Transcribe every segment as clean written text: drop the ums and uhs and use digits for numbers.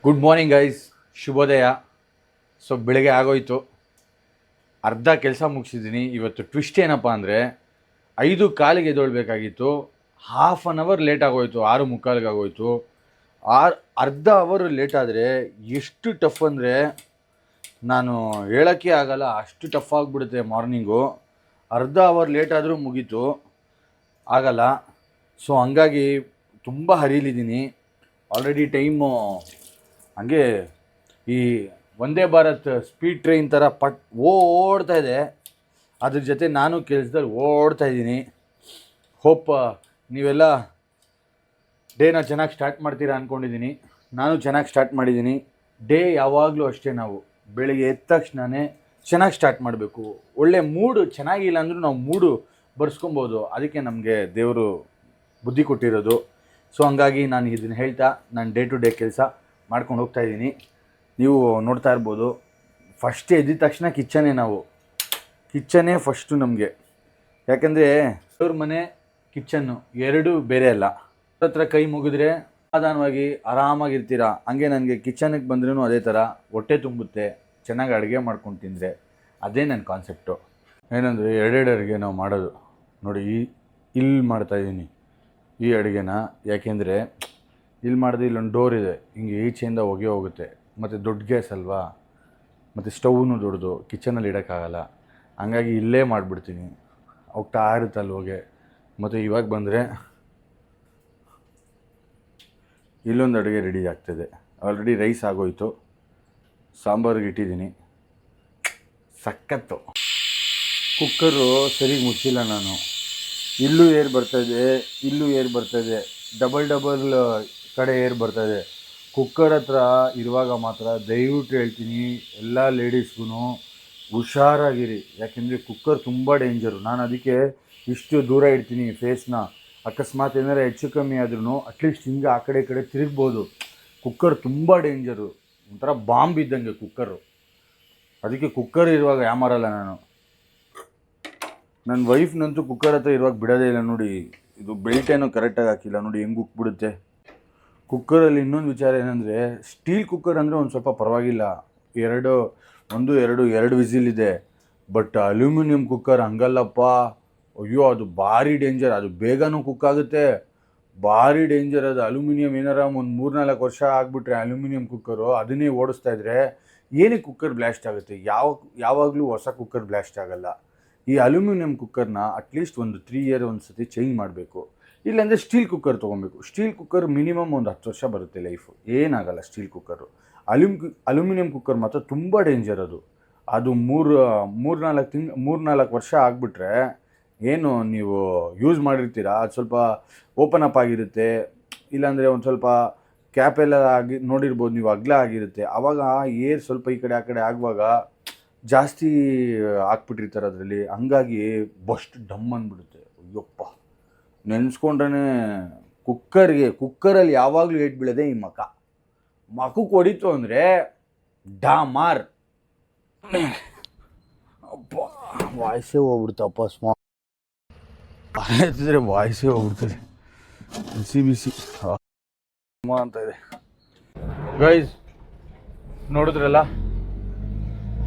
Good morning guys, ಶುಭೋದಯ. So ಬೆಳಗ್ಗೆ ಆಗೋಯ್ತು, ಅರ್ಧ ಕೆಲಸ ಮುಗಿಸಿದ್ದೀನಿ. ಇವತ್ತು ಟ್ವಿಸ್ಟ್ ಏನಪ್ಪ ಅಂದರೆ 5:15ಗೆ ಎದ್ದೇಳಬೇಕಾಗಿತ್ತು, ಹಾಫ್ ಆನ್ ಅವರ್ ಲೇಟ್ ಆಗೋಯ್ತು, 6:45ಗೆ ಆಗೋಯ್ತು. ಅರ್ಧ ಅವರ್ ಲೇಟ್ ಆದರೆ ಎಷ್ಟು ಟಫ್ ಅಂದರೆ ನಾನು ಹೇಳೋಕ್ಕೆ ಆಗಲ್ಲ, ಅಷ್ಟು ಟಫ್ ಆಗಿಬಿಡುತ್ತೆ ಮಾರ್ನಿಂಗು. ಅರ್ಧ ಅವರ್ ಲೇಟ್ ಆದರೂ ಮುಗೀತು, ಆಗಲ್ಲ. ಸೊ ಹಂಗಾಗಿ ತುಂಬ ಹರೀಲಿದ್ದೀನಿ. ಆಲ್ರೆಡಿ ಟೈಮು ಹಂಗೆ ಈ ವಂದೇ ಭಾರತ್ ಸ್ಪೀಡ್ ಟ್ರೈನ್ ಥರ ಓಡ್ತಾ ಇದೆ. ಅದ್ರ ಜೊತೆ ನಾನು ಕೆಲಸದಲ್ಲಿ ಓಡ್ತಾ ಇದ್ದೀನಿ. ಹೋಪ್ ನೀವೆಲ್ಲ ಡೇನ ಚೆನ್ನಾಗಿ ಸ್ಟಾರ್ಟ್ ಮಾಡ್ತೀರಾ ಅಂದ್ಕೊಂಡಿದ್ದೀನಿ. ನಾನು ಚೆನ್ನಾಗಿ ಸ್ಟಾರ್ಟ್ ಮಾಡಿದ್ದೀನಿ. ಡೇ ಯಾವಾಗಲೂ ಅಷ್ಟೇ, ನಾವು ಬೆಳಿಗ್ಗೆ ಎದ್ದ ತಕ್ಷಣವೇ ಚೆನ್ನಾಗಿ ಸ್ಟಾರ್ಟ್ ಮಾಡಬೇಕು. ಒಳ್ಳೆ ಮೂಡು ಚೆನ್ನಾಗಿಲ್ಲ ಅಂದರೂ ನಾವು ಮೂಡು ಬರ್ಸ್ಕೊಬೋದು, ಅದಕ್ಕೆ ನಮಗೆ ದೇವರು ಬುದ್ಧಿ ಕೊಟ್ಟಿರೋದು. ಸೊ ಹಂಗಾಗಿ ನಾನು ಇದನ್ನು ಹೇಳ್ತಾ ನಾನು ಡೇ ಟು ಡೇ ಕೆಲಸ ಮಾಡ್ಕೊಂಡು ಹೋಗ್ತಾ ಇದ್ದೀನಿ. ನೀವು ನೋಡ್ತಾ ಇರ್ಬೋದು, ಫಸ್ಟ್ ಎದ್ದ ತಕ್ಷಣ ಕಿಚನ್ನೇ ಫಸ್ಟು ನಮಗೆ. ಯಾಕೆಂದರೆ ಅವ್ರ ಮನೆ ಕಿಚನ್ನು ಎರಡೂ ಬೇರೆ ಅಲ್ಲ. ಹತ್ರ ಕೈ ಮುಗಿದ್ರೆ ಸಮಾಧಾನವಾಗಿ ಆರಾಮಾಗಿರ್ತೀರ. ಹಂಗೆ ನನಗೆ ಕಿಚನ್ಗೆ ಬಂದ್ರೂ ಅದೇ ಥರ ಹೊಟ್ಟೆ ತುಂಬುತ್ತೆ, ಚೆನ್ನಾಗಿ ಅಡುಗೆ ಮಾಡ್ಕೊಂಡು ತಿಂದರೆ. ಅದೇ ನನ್ನ ಕಾನ್ಸೆಪ್ಟು. ಏನಂದರೆ ಎರಡೆರಡು ಅಡುಗೆ ನಾವು ಮಾಡೋದು ನೋಡಿ. ಇಲ್ಲಿ ಮಾಡ್ತಾಯಿದ್ದೀನಿ ಈ ಅಡುಗೆನ, ಯಾಕೆಂದರೆ ಇಲ್ಲಿ ಮಾಡಿದ್ರೆ ಇಲ್ಲೊಂದು ಡೋರ್ ಇದೆ, ಹಿಂಗೆ ಈಚೆಯಿಂದ ಹೊಗೆ ಹೋಗುತ್ತೆ. ಮತ್ತು ದೊಡ್ಡ ಗ್ಯಾಸ್ ಅಲ್ವಾ, ಮತ್ತು ಸ್ಟವ್ನು ದೊಡ್ಡದು, ಕಿಚನಲ್ಲಿ ಇಡೋಕ್ಕಾಗಲ್ಲ. ಹಂಗಾಗಿ ಇಲ್ಲೇ ಮಾಡಿಬಿಡ್ತೀನಿ, ಹೋಗ್ತಾ ಇರುತ್ತಲ್ಲ ಹೊಗೆ. ಮತ್ತು ಇವಾಗ ಬಂದರೆ ಇಲ್ಲೊಂದು ಅಡುಗೆ ರೆಡಿ ಆಗ್ತದೆ. ಆಲ್ರೆಡಿ ರೈಸ್ ಆಗೋಯ್ತು, ಸಾಂಬಾರಿಗೆ ಇಟ್ಟಿದ್ದೀನಿ. ಸಖತ್ತು. ಕುಕ್ಕರು ಸರಿಗೆ ಮುಚ್ಚಿಲ್ಲ ನಾನು. ಇಲ್ಲೂ ಏರ್ ಬರ್ತಾಯಿದೆ, ಡಬಲ್ ಕಡೆ ಏರ್ ಬರ್ತಾಯಿದೆ. ಕುಕ್ಕರ್ ಹತ್ರ ಇರುವಾಗ ಮಾತ್ರ ದಯವಿಟ್ಟು ಹೇಳ್ತೀನಿ ಎಲ್ಲ ಲೇಡೀಸ್ಗೂ ಹುಷಾರಾಗಿರಿ. ಯಾಕೆಂದರೆ ಕುಕ್ಕರ್ ತುಂಬ ಡೇಂಜರು. ನಾನು ಅದಕ್ಕೆ ಇಷ್ಟು ದೂರ ಇಡ್ತೀನಿ ಫೇಸ್ನ. ಅಕಸ್ಮಾತ್ ಏನಾರು ಹೆಚ್ಚು ಕಮ್ಮಿ ಆದ್ರೂ ಅಟ್ಲೀಸ್ಟ್ ಹಿಂಗೆ ಆ ಕಡೆ ಈ ಕಡೆ ತಿರುಗ್ಬೋದು. ಕುಕ್ಕರ್ ತುಂಬ ಡೇಂಜರು, ಒಂಥರ ಬಾಂಬ್ ಇದ್ದಂಗೆ ಕುಕ್ಕರು. ಅದಕ್ಕೆ ಕುಕ್ಕರ್ ಇರುವಾಗ ಯಾಮಾರಲ್ಲ ನಾನು. ನನ್ನ ವೈಫ್ನಂತೂ ಕುಕ್ಕರ್ ಹತ್ರ ಇರುವಾಗ ಬಿಡೋದೇ ಇಲ್ಲ. ನೋಡಿ, ಇದು ಬೆಲ್ಟೇನೋ ಕರೆಕ್ಟಾಗಿ ಹಾಕಿಲ್ಲ, ನೋಡಿ ಹೆಂಗೆ ಉಕ್ಬಿಡುತ್ತೆ. ಕುಕ್ಕರಲ್ಲಿ ಇನ್ನೊಂದು ವಿಚಾರ ಏನಂದರೆ, ಸ್ಟೀಲ್ ಕುಕ್ಕರ್ ಅಂದರೆ ಒಂದು ಸ್ವಲ್ಪ ಪರವಾಗಿಲ್ಲ, ಎರಡು ವಿಸಿಲ್ ಇದೆ. ಬಟ್ ಅಲ್ಯೂಮಿನಿಯಂ ಕುಕ್ಕರ್ ಹಂಗಲ್ಲಪ್ಪ. ಅಯ್ಯೋ, ಅದು ಭಾರಿ ಡೇಂಜರ್. ಅದು ಬೇಗನೂ ಕುಕ್ ಆಗುತ್ತೆ, ಭಾರಿ ಡೇಂಜರ್ ಅದು. ಅಲ್ಯೂಮಿನಿಯಂ ಏನಾರ ಒಂದು 3-4 ವರ್ಷ ಆಗಿಬಿಟ್ರೆ ಅಲ್ಯೂಮಿನಿಯಂ ಕುಕ್ಕರು ಅದನ್ನೇ ಓಡಿಸ್ತಾ ಇದ್ರೆ ಏನಕ್ಕೆ ಕುಕ್ಕರ್ ಬ್ಲಾಸ್ಟ್ ಆಗುತ್ತೆ? ಯಾವಾಗಲೂ ಹೊಸ ಕುಕ್ಕರ್ ಬ್ಲಾಸ್ಟ್ ಆಗಲ್ಲ. ಈ ಅಲ್ಯೂಮಿನಿಯಂ ಕುಕ್ಕರ್ನ ಅಟ್ಲೀಸ್ಟ್ ಒಂದು 3 ಇಯರ್ ಒಂದು ಸತಿ ಚೇಂಜ್ ಮಾಡಬೇಕು. ಇಲ್ಲಾಂದರೆ ಸ್ಟೀಲ್ ಕುಕ್ಕರ್ ತೊಗೊಬೇಕು. ಸ್ಟೀಲ್ ಕುಕ್ಕರ್ ಮಿನಿಮಮ್ ಒಂದು 10 ವರ್ಷ ಬರುತ್ತೆ ಲೈಫು, ಏನಾಗಲ್ಲ ಸ್ಟೀಲ್ ಕುಕ್ಕರು. ಅಲ್ಯೂಮಿನಿಯಂ ಕುಕ್ಕರ್ ಮಾತ್ರ ತುಂಬ ಡೇಂಜರ್. ಅದು 3-4 ವರ್ಷ ಆಗಿಬಿಟ್ರೆ ಏನು ನೀವು ಯೂಸ್ ಮಾಡಿರ್ತೀರ, ಅದು ಸ್ವಲ್ಪ ಓಪನ್ ಅಪ್ ಆಗಿರುತ್ತೆ. ಇಲ್ಲಾಂದರೆ ಒಂದು ಸ್ವಲ್ಪ ಕ್ಯಾಪೆಲ್ಲ ನೋಡಿರ್ಬೋದು ನೀವು, ಅಗಲ ಆಗಿರುತ್ತೆ. ಆವಾಗ ಏರ್ ಸ್ವಲ್ಪ ಈ ಕಡೆ ಆ ಕಡೆ ಆಗುವಾಗ ಜಾಸ್ತಿ ಹಾಕ್ಬಿಟ್ಟಿರ್ತಾರೆ ಅದರಲ್ಲಿ. ಹಂಗಾಗಿ ಬಸ್ಟ್ ಡಮ್ ಅಂದ್ಬಿಡುತ್ತೆ. ಅಯ್ಯಪ್ಪ, ನೆನೆಸ್ಕೊಂಡ್ರೆ ಕುಕ್ಕರಲ್ಲಿ ಯಾವಾಗಲೂ ಏಟ್ ಬೀಳೋದೆ ಈ ಮಕ್ಕಕ್ಕೆ ಹೊಡಿತು ಅಂದರೆ ಡಾಮಾರ್. ಅಪ್ಪ, ವಾಯ್ಸೇ ಹೋಗ್ಬಿಡ್ತಪ್ಪ. ಎತ್ತಿದ್ರೆ ವಾಯ್ಸೇ ಹೋಗ್ಬಿಡ್ತದೆ. ಬಿಸಿ ಅಂತ ಇದೆ ಗೈಸ್. ನೋಡಿದ್ರಲ್ಲ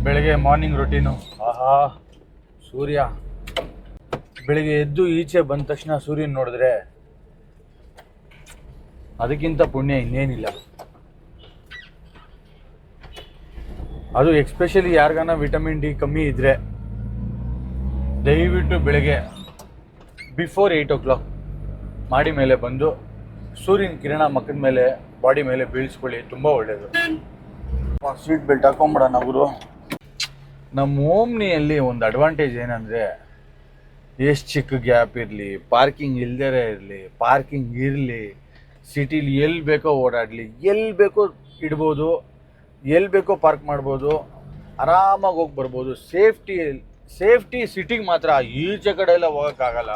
ಬೆಳಗ್ಗೆ ಮಾರ್ನಿಂಗ್ ರೊಟೀನು. ಆಹಾ, ಸೂರ್ಯ ಬೆಳಿಗ್ಗೆ ಎದ್ದು ಈಚೆ ಬಂದ ತಕ್ಷಣ ಸೂರ್ಯನ ನೋಡಿದ್ರೆ ಅದಕ್ಕಿಂತ ಪುಣ್ಯ ಇನ್ನೇನಿಲ್ಲ. ಅದು ಎಕ್ಸ್ಪೆಷಲಿ ಯಾರಿಗಾನ ವಿಟಮಿನ್ ಡಿ ಕಮ್ಮಿ ಇದ್ದರೆ ದಯವಿಟ್ಟು ಬೆಳಗ್ಗೆ ಬಿಫೋರ್ 8 o'clock ಮಾಡಿ ಮೇಲೆ ಬಂದು ಸೂರ್ಯನ ಕಿರಣ ಮಕ್ಕದ ಮೇಲೆ, ಬಾಡಿ ಮೇಲೆ ಬೀಳಿಸ್ಕೊಳ್ಳಿ, ತುಂಬ ಒಳ್ಳೆಯದು. ಸೀಟ್ ಬೆಲ್ಟ್ ಹಾಕೊಂಬಿಡೋಣ ಗುರು. ನಮ್ಮ ಓಮ್ನಿಯಲ್ಲಿ ಒಂದು ಅಡ್ವಾಂಟೇಜ್ ಏನಂದರೆ, ಎಷ್ಟು ಚಿಕ್ಕ ಗ್ಯಾಪ್ ಇರಲಿ, ಪಾರ್ಕಿಂಗ್ ಇಲ್ದೇ ಇರಲಿ, ಪಾರ್ಕಿಂಗ್ ಇರಲಿ, ಸಿಟಿಲಿ ಎಲ್ಲಿ ಬೇಕೋ ಓಡಾಡಲಿ, ಎಲ್ಲಿ ಬೇಕೋ ಇಡ್ಬೋದು, ಎಲ್ಲಿ ಬೇಕೋ ಪಾರ್ಕ್ ಮಾಡ್ಬೋದು, ಆರಾಮಾಗಿ ಹೋಗಿ ಬರ್ಬೋದು. ಸೇಫ್ಟಿ ಸಿಟಿಗೆ ಮಾತ್ರ. ಈಚೆ ಕಡೆ ಎಲ್ಲ ಹೋಗೋಕ್ಕಾಗಲ್ಲ.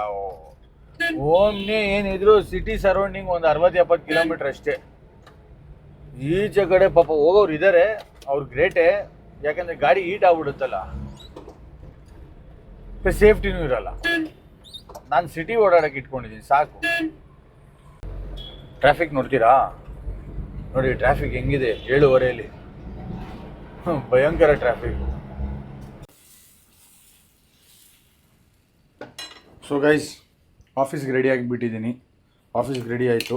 ಓಮ್ನಿ ಏನಿದ್ರು ಸಿಟಿ ಸರೌಂಡಿಂಗ್ ಒಂದು 60-70 ಕಿಲೋಮೀಟ್ರ್ ಅಷ್ಟೇ. ಈಚೆ ಕಡೆ ಪಾಪ ಹೋಗೋರು ಇದ್ದಾರೆ, ಅವ್ರು ಗ್ರೇಟೇ. ಯಾಕಂದರೆ ಗಾಡಿ ಹೀಟ್ ಆಗ್ಬಿಡುತ್ತಲ್ಲ, ಸೇಫ್ಟಿನೂ ಇರಲ್ಲ. ನಾನು ಸಿಟಿ ಓಡಾಡೋಕೆ ಇಟ್ಕೊಂಡಿದ್ದೀನಿ ಸಾಕು. ಟ್ರಾಫಿಕ್ ನೋಡ್ತೀರಾ, ನೋಡಿ ಟ್ರಾಫಿಕ್ ಹೆಂಗಿದೆ 7:15 ಭಯಂಕರ ಟ್ರಾಫಿಕ್. ಸೊ ಗೈಸ್, ಆಫೀಸ್ಗೆ ರೆಡಿ ಆಗಿಬಿಟ್ಟಿದ್ದೀನಿ. ಆಫೀಸ್ಗೆ ರೆಡಿ ಆಯಿತು.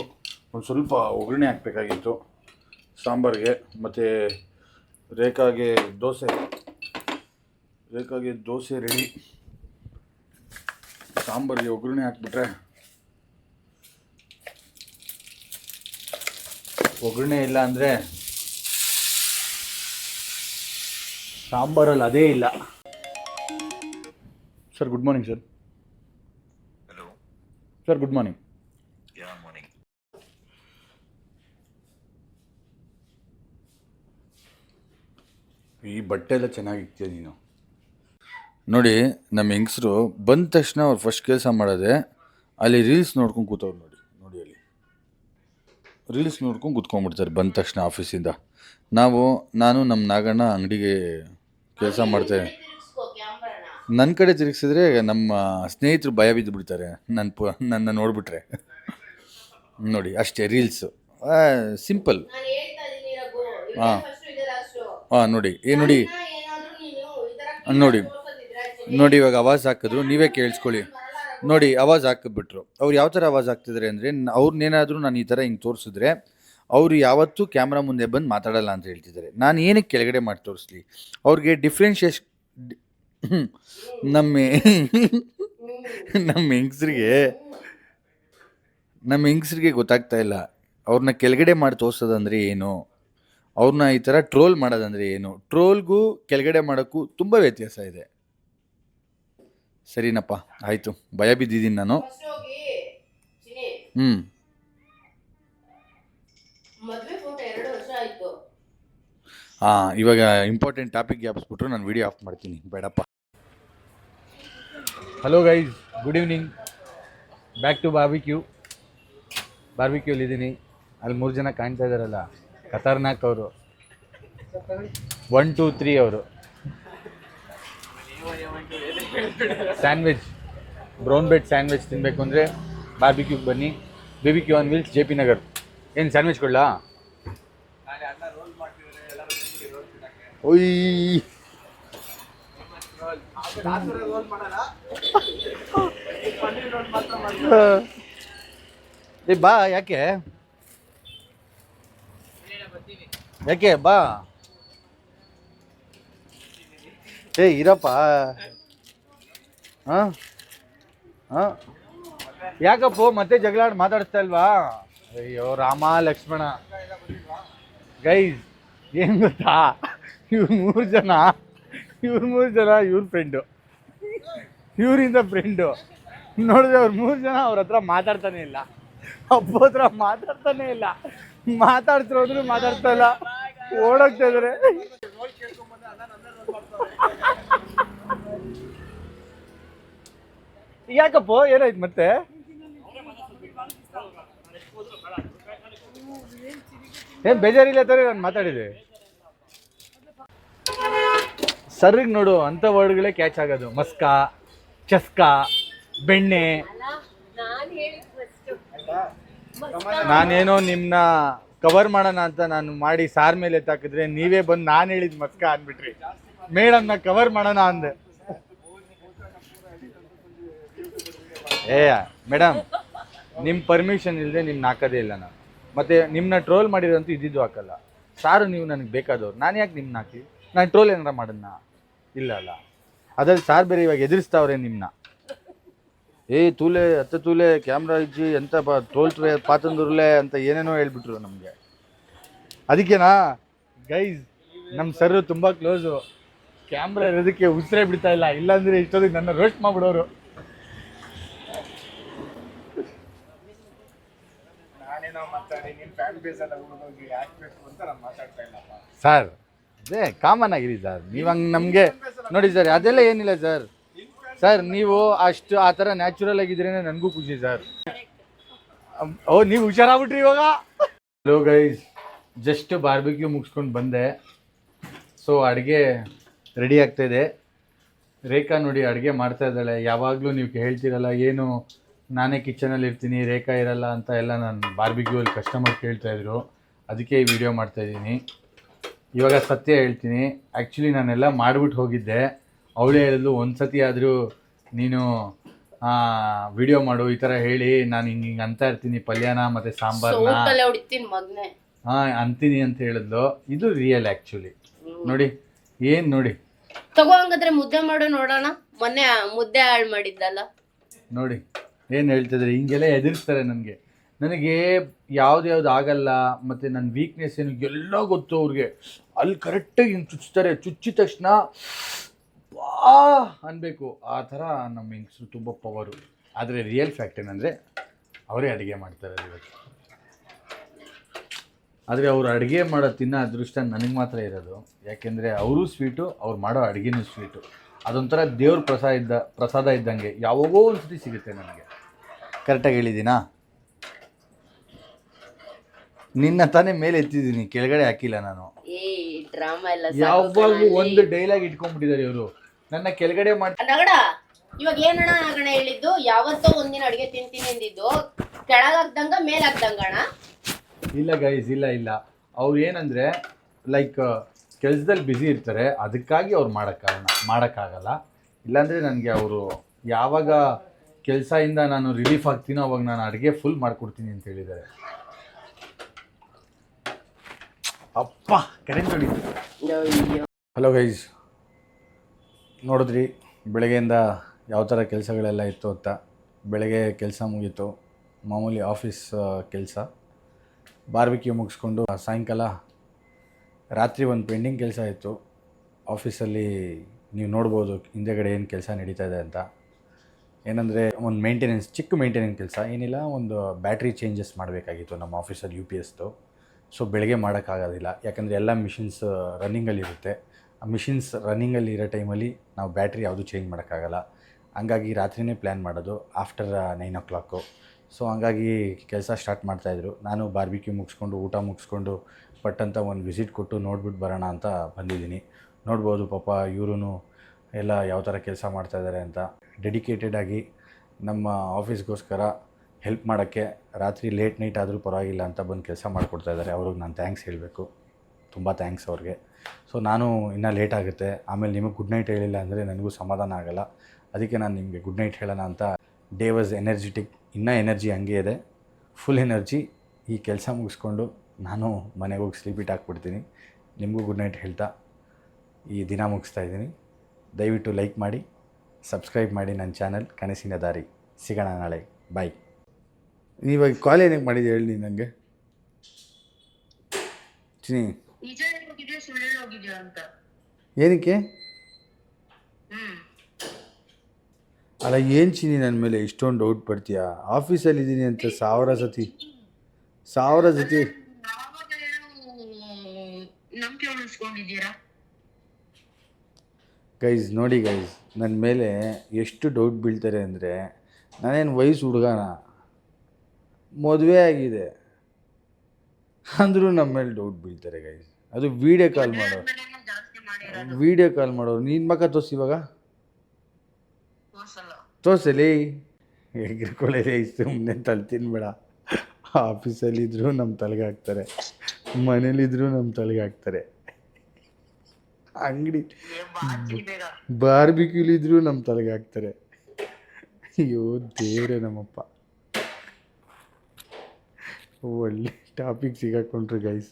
ಒಂದು ಸ್ವಲ್ಪ ಒಗ್ಗರಣೆ ಹಾಕಬೇಕಾಗಿತ್ತು ಸಾಂಬಾರಿಗೆ. ಮತ್ತು ರೇಖಾಗೆ ದೋಸೆ ರೆಡಿ. ಸಾಂಬಾರಿಗೆ ಒಗ್ಗರಣೆ ಹಾಕ್ಬಿಟ್ರೆ, ಒಗ್ಗರಣೆ ಇಲ್ಲ ಅಂದರೆ ಸಾಂಬಾರಲ್ಲಿ ಅದೇ ಇಲ್ಲ. Sir good morning sir. Hello sir good morning. Yeah morning. ಈ ಬಟ್ಟೆ ಎಲ್ಲ ಚೆನ್ನಾಗಿರ್ತೀಯ ನೀನು. ನೋಡಿ ನಮ್ಮ ಹೆಂಗಸರು ಬಂದ ತಕ್ಷಣ ಅವ್ರು ಫಸ್ಟ್ ಕೆಲಸ ಮಾಡೋದೆ ಅಲ್ಲಿ ರೀಲ್ಸ್ ನೋಡ್ಕೊಂಡು ಕೂತವ್ರು. ನೋಡಿ ಅಲ್ಲಿ ರೀಲ್ಸ್ ನೋಡ್ಕೊಂಡು ಕೂತ್ಕೊಂಡ್ಬಿಡ್ತಾರೆ ಬಂದ ತಕ್ಷಣ ಆಫೀಸಿಂದ. ನಾನು ನಮ್ಮ ನಾಗಣ್ಣ ಅಂಗಡಿಗೆ ಕೆಲಸ ಮಾಡ್ತೇವೆ. ನನ್ನ ಕಡೆ ತಿರುಗಿಸಿದ್ರೆ ನಮ್ಮ ಸ್ನೇಹಿತರು ಭಯ ಬಿದ್ದು ಬಿಡ್ತಾರೆ ನನ್ನ ನೋಡಿಬಿಟ್ರೆ. ನೋಡಿ ಅಷ್ಟೇ ರೀಲ್ಸು, ಸಿಂಪಲ್. ಹಾಂ ನೋಡಿ ನೋಡಿ ಇವಾಗ ಆವಾಜ್ ಹಾಕಿದ್ರು, ನೀವೇ ಕೇಳಿಸ್ಕೊಳ್ಳಿ. ನೋಡಿ ಆವಾಜ್ ಹಾಕಿಬಿಟ್ರು. ಅವ್ರು ಯಾವ ಥರ ಆವಾಜ್ ಹಾಕ್ತಿದ್ದಾರೆ ಅಂದರೆ, ಅವ್ರನ್ನೇನಾದರೂ ನಾನು ಈ ಥರ ಹಿಂಗೆ ತೋರಿಸಿದ್ರೆ ಅವರು ಯಾವತ್ತೂ ಕ್ಯಾಮ್ರಾ ಮುಂದೆ ಬಂದು ಮಾತಾಡಲ್ಲ ಅಂತ ಹೇಳ್ತಿದ್ದಾರೆ. ನಾನು ಏನಕ್ಕೆ ಕೆಳಗಡೆ ಮಾಡಿ ತೋರಿಸ್ಲಿ? ಅವ್ರಿಗೆ ಡಿಫ್ರೆನ್ಷಿಯೇಷನ್ ನಮ್ಮ ಹೆಂಗಸ್ರಿಗೆ ಗೊತ್ತಾಗ್ತಾ ಇಲ್ಲ. ಅವ್ರನ್ನ ಕೆಳಗಡೆ ಮಾಡಿ ತೋರಿಸೋದಂದ್ರೆ ಏನು, ಅವ್ರನ್ನ ಈ ಥರ ಟ್ರೋಲ್ ಮಾಡೋದಂದರೆ ಏನು. ಟ್ರೋಲ್ಗೂ ಕೆಳಗಡೆ ಮಾಡೋಕ್ಕೂ ತುಂಬ ವ್ಯತ್ಯಾಸ ಇದೆ. ಸರಿನಪ್ಪ, ಆಯಿತು, ಭಯ ಬಿದ್ದಿದ್ದೀನಿ ನಾನು. ಹಾಂ, ಇವಾಗ ಇಂಪಾರ್ಟೆಂಟ್ ಟಾಪಿಕ್ ಗ್ಯಾಪ್ಸ್ಬಿಟ್ರು ನಾನು ವಿಡಿಯೋ ಆಫ್ ಮಾಡ್ತೀನಿ, ಬೇಡಪ್ಪ. Hello guys, good evening. Back to ಬಾರ್ಬಿಕ್ಯೂಲಿದ್ದೀನಿ. ಅಲ್ಲಿ 3 ಜನ ಕಾಣ್ತಾ ಇದ್ದಾರಲ್ಲ, ಖತರ್ನಾಕ್ ಅವರು. 1 2 3 ಅವರು. ಸ್ಯಾಂಡ್ವಿಚ್, ಬ್ರೌನ್ ಬ್ರೆಡ್ ಸ್ಯಾಂಡ್ವಿಚ್ ತಿನ್ನಬೇಕು ಅಂದರೆ ಬಾರ್ಬಿಕ್ಯೂಗೆ ಬನ್ನಿ. BBQ on wheels, JP Nagar. ಏನು ಸ್ಯಾಂಡ್ವಿಚ್ ಕೊಡಲಾ? ಒಯ್ ಬಾ, ಯಾಕೆ ಬಾ, ಇರಪ್ಪ. ಹಾಂ ಯಾಕಪ್ಪ ಮತ್ತೆ ಜಗಳಾಡಿ ಮಾತಾಡಿಸ್ತಾ ಇಲ್ವಾ? ಅಯ್ಯೋ ರಾಮ ಲಕ್ಷ್ಮಣ. ಗೈಸ್ ಏನು ಗೊತ್ತಾ, ಇವ್ರು 3 ಜನ ಇವ್ರ ಫ್ರೆಂಡು, ಇವರಿಂದ ಫ್ರೆಂಡು. ನೋಡಿದ್ರೆ ಅವ್ರು 3 ಜನ ಅವ್ರ ಹತ್ರ ಮಾತಾಡ್ತಾನೆ ಇಲ್ಲ. ಅಪ್ಪ ಹತ್ರ ಮಾತಾಡ್ತಾನೆ ಇಲ್ಲ. ಮಾತಾಡ್ತಿರೋದ್ರು ಮಾತಾಡ್ತಾ ಇಲ್ಲ, ಓಡೋಗ್ತಾ ಇದಾರೆ. ಯಾಕಪ್ಪ ಏನಾಯ್ತು ಮತ್ತೆ? ಏನ್ ಬೇಜಾರಿಲ್ಲ ತಾನೆ ನಾನು ಮಾತಾಡಿದೆ? ಸರ್ರಿಗೆ ನೋಡು, ಅಂಥ ವರ್ಡ್ಗಳೇ ಕ್ಯಾಚ್ ಆಗೋದು. ಮಸ್ಕ, ಚಸ್ಕ, ಬೆಣ್ಣೆ. ನಾನೇನೋ ನಿಮ್ಮನ್ನ ಕವರ್ ಮಾಡೋಣ ಅಂತ ನಾನು ಮಾಡಿ ಸಾರ್ ಮೇಲೆ ಎತ್ತಾಕಿದ್ರೆ ನೀವೇ ಬಂದು ನಾನು ಹೇಳಿದ ಮಸ್ಕ ಅಂದ್ಬಿಟ್ರಿ. ಮೇಡಮ್ನ ಕವರ್ ಮಾಡೋಣ ಅಂದೆ. ಮೇಡಮ್, ನಿಮ್ಮ ಪರ್ಮಿಷನ್ ಇಲ್ಲದೆ ನಿಮ್ನ ಹಾಕೋದೇ ಇಲ್ಲ ನಾನು. ಮತ್ತು ನಿಮ್ಮನ್ನ ಟ್ರೋಲ್ ಮಾಡಿರೋಂತೂ ಇದ್ದಿದ್ದು ಹಾಕಲ್ಲ. ಸಾರು ನೀವು ನನಗೆ ಬೇಕಾದವ್ರು, ನಾನು ಯಾಕೆ ನಿಮ್ಮನ್ನ ಹಾಕಿ? ನಾನು ಟ್ರೋಲ್ ಏನಾರ ಮಾಡೋಣ? ಇಲ್ಲ ಅಲ್ಲ. ಅದ್ರಲ್ಲಿ ಸಾರ್ ಬೇರೆ ಇವಾಗ ಎದುರಿಸ್ತಾವ್ರೆ ನಿಮ್ಮನ್ನ. ತೂಲೆ ಅತ್ತೆ ತೂಲೆ ಕ್ಯಾಮ್ರಾ ಇಜ್ಜಿ ಎಂತ ಟ್ರೋಲ್ ಪಾತಂದುರ್ಲೆ ಅಂತ ಏನೇನೋ ಹೇಳ್ಬಿಟ್ರು ನಮಗೆ. ಅದಕ್ಕೇನಾ ಗೈಸ್, ನಮ್ಮ ಸರ್ ತುಂಬ ಕ್ಲೋಸು. ಕ್ಯಾಮ್ರಾ ಇರೋದಕ್ಕೆ ಉಸಿರೇ ಬಿಡ್ತಾ ಇಲ್ಲ, ಇಲ್ಲಾಂದರೆ ಇಷ್ಟೊತ್ತಿಗೆ ನನ್ನ ರೋಸ್ಟ್ ಮಾಡಿಬಿಡೋರು. ಸರ್ ಅದೇ ಕಾಮನ್ ಆಗಿರಿ ಸರ್, ನೀವು ಹಂಗೆ ನಮಗೆ ನೋಡಿ ಸರ್, ಅದೆಲ್ಲ ಏನಿಲ್ಲ ಸರ್. ಸರ್ ನೀವು ಅಷ್ಟು ಆ ಥರ ನ್ಯಾಚುರಲ್ ಆಗಿದ್ರೇ ನನಗೂ ಖುಷಿ ಸರ್. ನೀವು ಹುಷಾರಾಗ್ಬಿಟ್ರಿ ಇವಾಗ. ಹಲೋ ಗೈಸ್, ಜಸ್ಟ್ ಬಾರ್ಬಿಕ್ಯೂ ಮುಗಿಸ್ಕೊಂಡು ಬಂದೆ. ಸೊ ಅಡುಗೆ ರೆಡಿ ಆಗ್ತಾಯಿದೆ. ರೇಖಾ ನೋಡಿ ಅಡುಗೆ ಮಾಡ್ತಾ ಇದ್ದಾಳೆ. ಯಾವಾಗಲೂ ನೀವು ಹೇಳ್ತಿರಲ್ಲ ಏನು ನಾನೇ ಕಿಚನಲ್ಲಿ ಇರ್ತೀನಿ, ರೇಖಾ ಇರಲ್ಲ ಅಂತ ಎಲ್ಲ ನಾನು ಬಾರ್ಬಿಕ್ಯೂವಲ್ಲಿ ಕಸ್ಟಮರ್ ಕೇಳ್ತಾಯಿದ್ರು. ಅದಕ್ಕೆ ಈ ವಿಡಿಯೋ ಮಾಡ್ತಾಯಿದ್ದೀನಿ. ಇವಾಗ ಸತ್ಯ ಹೇಳ್ತೀನಿ, ಆ್ಯಕ್ಚುಲಿ ನಾನೆಲ್ಲ ಮಾಡಿಬಿಟ್ಟು ಹೋಗಿದ್ದೆ. ಅವಳೇ ಹೇಳಿದ್ಲು ಒಂದು ಸತಿ ಆದರೂ ನೀನು ವಿಡಿಯೋ ಮಾಡು ಈ ಥರ ಹೇಳಿ, ನಾನು ಹಿಂಗೆ ಅಂತ ಇರ್ತೀನಿ ಪಲ್ಯನ ಮತ್ತು ಸಾಂಬಾರನ್ನ ಅಂತೀನಿ ಅಂತ ಹೇಳಿದ್ಲು. ಇದು ರಿಯಲ್ ಆ್ಯಕ್ಚುಲಿ. ನೋಡಿ ಏನು ನೋಡಿ ತಗೋ, ಹಂಗಾದ್ರೆ ಮುದ್ದೆ ಮಾಡು ನೋಡೋಣ. ಮೊನ್ನೆ ಮುದ್ದೆ ಹಾಳು ಮಾಡಿದ್ದಲ್ಲ ನೋಡಿ ಏನು ಹೇಳ್ತಿದ್ರೆ. ಹಿಂಗೆಲ್ಲ ಎದುರಿಸ್ತಾರೆ ನನಗೆ ಯಾವ್ದು ಆಗಲ್ಲ, ಮತ್ತು ನನ್ನ ವೀಕ್ನೆಸ್ ಏನು ಎಲ್ಲ ಗೊತ್ತು ಅವ್ರಿಗೆ. ಅಲ್ಲಿ ಕರೆಕ್ಟಾಗಿ ಹಿಂಗೆ ಚುಚ್ತಾರೆ, ಚುಚ್ಚಿದ ತಕ್ಷಣ ಬಾ ಅನ್ಬೇಕು. ಆ ಥರ ನಮ್ಮ ಹೆಂಗಸರು ತುಂಬ ಪವರು. ಆದರೆ ರಿಯಲ್ ಫ್ಯಾಕ್ಟ್ ಏನಂದರೆ ಅವರೇ ಅಡುಗೆ ಮಾಡ್ತಾರೆ ಇವತ್ತು. ಆದರೆ ಅವ್ರು ಅಡುಗೆ ಮಾಡೋ ತಿನ್ನೋ ಅದೃಷ್ಟ ನನಗೆ ಮಾತ್ರ ಇರೋದು. ಯಾಕೆಂದರೆ ಅವರು ಸ್ವೀಟು, ಅವ್ರು ಮಾಡೋ ಅಡುಗೆನೂ ಸ್ವೀಟು. ಅದೊಂಥರ ದೇವ್ರ ಪ್ರಸಾದ ಇದ್ದಂಗೆ. ಯಾವಾಗೋ ಒಂದು ಸತಿ ಸಿಗುತ್ತೆ ನನಗೆ. ಕರೆಕ್ಟಾಗಿ ಹೇಳಿದ್ದೀನಾ? ನಿನ್ನ ತಾನೇ ಮೇಲೆ ಎತ್ತಿದ್ದೀನಿ, ಕೆಳಗಡೆ ಹಾಕಿಲ್ಲ ನಾನು. ಯಾವಾಗಲೂ ಒಂದು ಡೈಲಾಗ್ ಇಟ್ಕೊಂಡ್ಬಿಟ್ಟಿದ್ದಾರೆ ಇವರು. ನನ್ನ ಕೆಳಗಡೆ ನಗಡ ಇವಾಗ ಏನಣ್ಣ ನಗಣ ಹೇಳಿದ್ದು? ಯಾವತ್ತೋ ಒಂದಿನ ಅಡುಗೆ ತಿಂತೀನಿ ಅಂದಿದ್ದು ಕೆಳಗಾಗ್ದಂಗ ಮೇಲಾಗ್ದಂಗಣ? ಇಲ್ಲ ಗೈಸ್, ಇಲ್ಲ. ಅವ್ರು ಏನಂದರೆ ಲೈಕ್ ಕೆಲಸದಲ್ಲಿ ಬ್ಯುಸಿ ಇರ್ತಾರೆ, ಅದಕ್ಕಾಗಿ ಅವ್ರು ಮಾಡೋಕ್ಕಾಗಲ್ಲ. ಇಲ್ಲಾಂದರೆ ನನಗೆ ಅವರು ಯಾವಾಗ ಕೆಲಸದಿಂದ ನಾನು ರಿಲೀಫ್ ಆಗ್ತೀನೋ ಅವಾಗ ನಾನು ಅಡುಗೆ ಫುಲ್ ಮಾಡಿಕೊಡ್ತೀನಿ ಅಂತ ಹೇಳಿದ್ದಾರೆ. ಅಪ್ಪ ಕರೆಂಟ್ ಹೊಡಿತು. ಹಲೋ ಗೈಸ್, ನೋಡಿದ್ರಿ ಬೆಳಗ್ಗೆಯಿಂದ ಯಾವ ಥರ ಕೆಲಸಗಳೆಲ್ಲ ಇತ್ತು ಅಂತ. ಬೆಳಗ್ಗೆ ಕೆಲಸ ಮುಗೀತು, ಮಾಮೂಲಿ ಆಫೀಸ್ ಕೆಲಸ. ಬಾರ್ಬಿಕ್ಯೂ ಮುಗಿಸ್ಕೊಂಡು ಸಾಯಂಕಾಲ ರಾತ್ರಿ ಒಂದು ಪೆಂಡಿಂಗ್ ಕೆಲಸ ಇತ್ತು ಆಫೀಸಲ್ಲಿ. ನೀವು ನೋಡ್ಬೋದು ಹಿಂದೆಗಡೆ ಏನು ಕೆಲಸ ನಡೀತಾ ಇದೆ ಅಂತ. ಏನಂದರೆ ಒಂದು ಮೇಂಟೆನೆನ್ಸ್, ಚಿಕ್ಕ ಮೇಂಟೆನೆನ್ಸ್ ಕೆಲಸ ಏನಿಲ್ಲ, ಒಂದು ಬ್ಯಾಟ್ರಿ ಚೇಂಜಸ್ ಮಾಡಬೇಕಾಗಿತ್ತು ನಮ್ಮ ಆಫೀಸಲ್ಲಿ UPSದು. ಸೊ ಬೆಳಗ್ಗೆ ಮಾಡೋಕ್ಕಾಗೋದಿಲ್ಲ, ಯಾಕಂದರೆ ಎಲ್ಲ ಮಿಷಿನ್ಸ್ ರನ್ನಿಂಗಲ್ಲಿರುತ್ತೆ. ಆ ಮಿಷಿನ್ಸ್ ರನ್ನಿಂಗಲ್ಲಿ ಇರೋ ಟೈಮಲ್ಲಿ ನಾವು ಬ್ಯಾಟ್ರಿ ಯಾವುದೂ ಚೇಂಜ್ ಮಾಡೋಕ್ಕಾಗಲ್ಲ. ಹಂಗಾಗಿ ರಾತ್ರಿಯೇ ಪ್ಲ್ಯಾನ್ ಮಾಡೋದು ಆಫ್ಟರ್ 9 o'clock. ಸೊ ಹಂಗಾಗಿ ಕೆಲಸ ಸ್ಟಾರ್ಟ್ ಮಾಡ್ತಾಯಿದ್ರು. ನಾನು ಬಾರ್ಬಿಕ್ಯೂ ಮುಗಿಸ್ಕೊಂಡು ಊಟ ಮುಗಿಸ್ಕೊಂಡು ಪಟ್ಟಂತ ಒಂದು ವಿಸಿಟ್ ಕೊಟ್ಟು ನೋಡ್ಬಿಟ್ಟು ಬರೋಣ ಅಂತ ಬಂದಿದ್ದೀನಿ. ನೋಡ್ಬೋದು ಪಾಪ ಇವರು ಎಲ್ಲ ಯಾವ ಥರ ಕೆಲಸ ಮಾಡ್ತಾಯಿದ್ದಾರೆ ಅಂತ. ಡೆಡಿಕೇಟೆಡಾಗಿ ನಮ್ಮ ಆಫೀಸ್ಗೋಸ್ಕರ ಹೆಲ್ಪ್ ಮಾಡೋಕ್ಕೆ ರಾತ್ರಿ ಲೇಟ್ ನೈಟ್ ಆದರೂ ಪರವಾಗಿಲ್ಲ ಅಂತ ಬಂದು ಕೆಲಸ ಮಾಡಿಕೊಡ್ತಾಯಿದ್ದಾರೆ. ಅವ್ರಿಗೆ ನಾನು ಥ್ಯಾಂಕ್ಸ್ ಹೇಳಬೇಕು, ತುಂಬ ಥ್ಯಾಂಕ್ಸ್ ಅವ್ರಿಗೆ. ಸೊ ನಾನು ಇನ್ನೂ ಲೇಟ್ ಆಗುತ್ತೆ, ಆಮೇಲೆ ನಿಮಗೆ ಗುಡ್ ನೈಟ್ ಹೇಳಿಲ್ಲ ಅಂದರೆ ನನಗೂ ಸಮಾಧಾನ ಆಗೋಲ್ಲ. ಅದಕ್ಕೆ ನಾನು ನಿಮಗೆ ಗುಡ್ ನೈಟ್ ಹೇಳೋಣ ಅಂತ. ಡೇ ವಾಸ್ ಎನರ್ಜಿಟಿಕ್, ಇನ್ನೂ ಎನರ್ಜಿ ಹಂಗೆ ಇದೆ, ಫುಲ್ ಎನರ್ಜಿ. ಈ ಕೆಲಸ ಮುಗಿಸ್ಕೊಂಡು ನಾನು ಮನೆಗೆ ಹೋಗಿ ಸ್ಲೀಪ್ ಇಟ್ ಹಾಕ್ಬಿಡ್ತೀನಿ. ನಿಮಗೂ ಗುಡ್ ನೈಟ್ ಹೇಳ್ತಾ ಈ ದಿನ ಮುಗಿಸ್ತಾ ಇದ್ದೀನಿ. ದಯವಿಟ್ಟು ಲೈಕ್ ಮಾಡಿ, ಸಬ್ಸ್ಕ್ರೈಬ್ ಮಾಡಿ ನನ್ನ ಚಾನಲ್ ಕನಸಿನ ದಾರಿ. ಸಿಗೋಣ ನಾಳೆ, ಬಾಯ್. ನೀವಾಗ ಕಾಲ್ ಏನಕ್ಕೆ ಮಾಡಿದೆ ಹೇಳಿ ನನಗೆ ಚಿನಿ? ಏನಕ್ಕೆ ಅಲ್ಲ, ಏನು ಚಿನಿ ನನ್ನ ಮೇಲೆ ಇಷ್ಟೊಂದು ಡೌಟ್ ಪಡ್ತೀಯಾ? ಆಫೀಸಲ್ಲಿದ್ದೀನಿ ಅಂತ ಸಾವಿರ ಸತಿ ಗೈಸ್ ನೋಡಿ ಗೈಸ್, ನನ್ನ ಮೇಲೆ ಎಷ್ಟು ಡೌಟ್ ಬೀಳ್ತಾರೆ ಅಂದರೆ, ನಾನೇನು ವಯಸ್ಸು ಹುಡುಗನ, ಮದುವೆ ಆಗಿದೆ ಅಂದರೂ ನಮ್ಮ ಮೇಲೆ ಡೌಟ್ ಬೀಳ್ತಾರೆ ಗೈಸ್. ಅದು ವೀಡಿಯೋ ಕಾಲ್ ಮಾಡೋರು. ನಿನ್ನ ಮಕ್ಕ ತೋರಿಸಿ, ಇವಾಗ ತೋರಿಸಲಿ. ಎಗ್ರಿಕೊಳ್ಳೆ ಸುಮ್ಮನೆ ತಲೆ ತಿನ್ಬೇಡ. ಆಫೀಸಲ್ಲಿದ್ದರೂ ನಮ್ಮ ತಲೆಗೆ ಹಾಕ್ತಾರೆ, ಮನೇಲಿದ್ದರೂ ನಮ್ಮ ತಲೆಗೆ ಹಾಕ್ತಾರೆ, ಅಂಗಡಿ ಬಾರ್ಬಿಕ್ಯೂಲಿದ್ರೂ ನಮ್ಮ ತಲೆಗೆ ಹಾಕ್ತಾರೆ. ಅಯ್ಯೋ ದೇವ್ರೆ ನಮ್ಮಪ್ಪ, ಒಳ್ಳೆ ಟಾಪಿಕ್ ಸಿಗಾಕೊಂಡ್ರು ಗೈಸ್.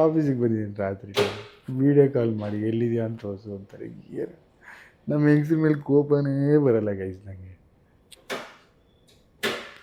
ಆಫೀಸಿಗೆ ಬಂದಿದ್ದೀನಿ ರಾತ್ರಿ, ವೀಡಿಯೋ ಕಾಲ್ ಮಾಡಿ ಎಲ್ಲಿದೆಯಾ ಅಂತ ತೋರಿಸು ಅಂತಾರೆ. ಏನು ನಮ್ಮ ಹೆಂಗಸ್ರ ಮೇಲೆ ಕೋಪನೇ ಬರಲ್ಲ ಗೈಸ್ ನನಗೆ.